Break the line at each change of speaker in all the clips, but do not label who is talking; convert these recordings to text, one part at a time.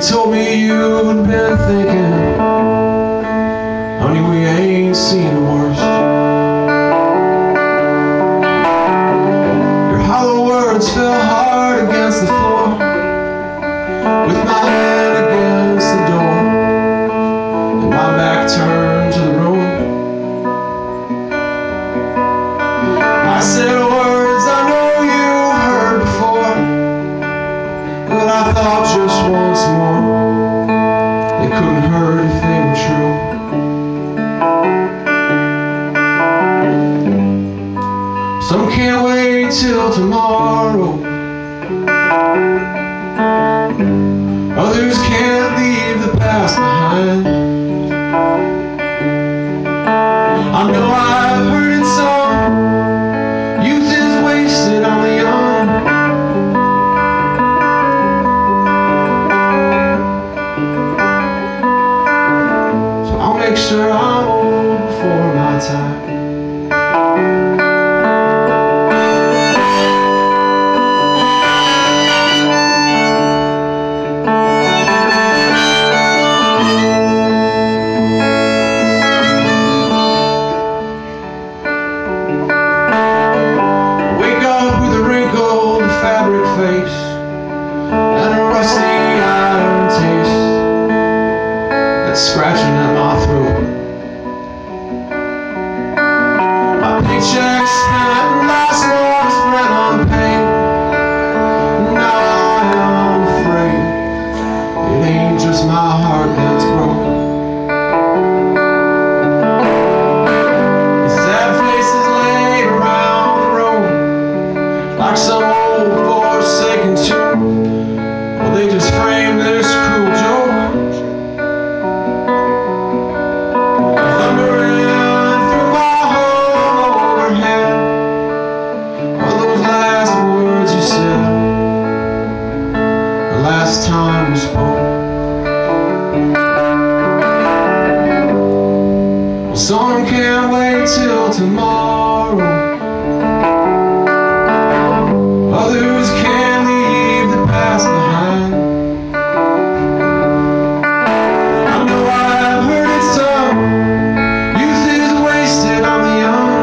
told me you'd been thinking, honey, we ain't seen the worst. Your hollow words fell hard against the floor, with my head against the door and my back turned to the room. I said words I know you've heard before, but I thought just once more they couldn't hurt if they were true. Some can't wait till tomorrow, others can't leave the past behind. I know I've heard it sung, youth is wasted on the young. So I'll make sure I'm old before my time. And a rusty iron taste that's scratching at my throat. My paycheck's spent, last one spent on pain. Now I am afraid it ain't just my heart that's broke. The sad faces laid around the road, like some old forsaken tomb. Well, they just framed this cruel joke, thundering through my home overhead. Are those last words you said, the last time we spoke? Well, some can't wait till tomorrow, others can't leave the past behind. I know I've heard it sung, youth is wasted on the young.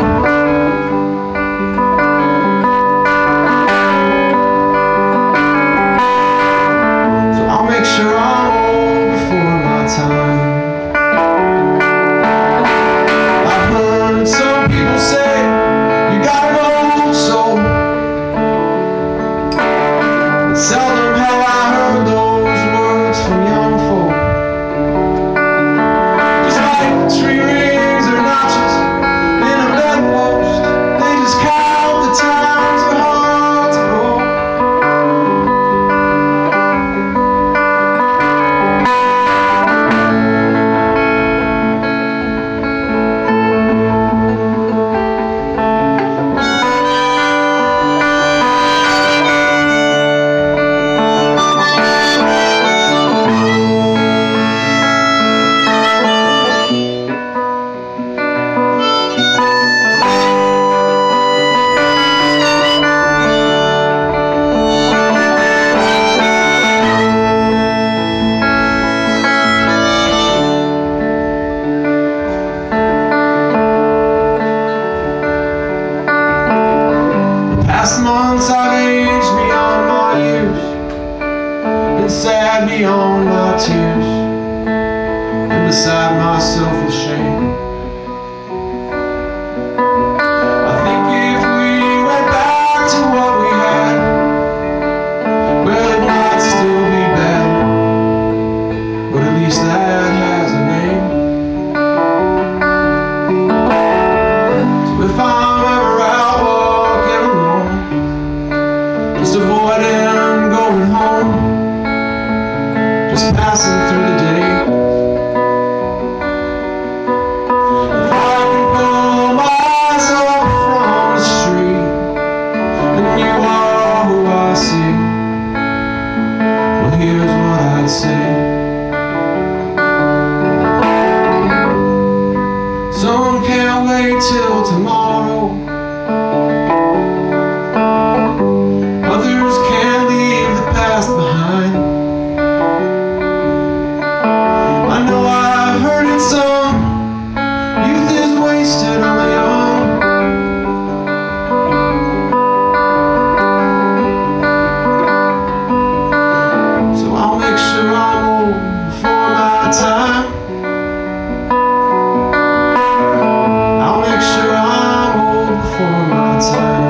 So I'll make sure I'm old before my time. I've heard some people say you got an old soul, seldom have I heard those words from young folk. Just like tree rings or notches in a bedpost, they just count the times their hearts broke. Past months I've aged beyond my years, been sad beyond my tears, and beside myself with shame. I think if we went back to what we had, well, it might still be bad, but at least that has a name. So if I'm ever out walking alone, just avoiding going home, just passing through the day, if I can pull my eyes off from the street, and you are who I see, well, here's what I'd say. Some can't wait till tomorrow, others can't leave the past behind. sweat.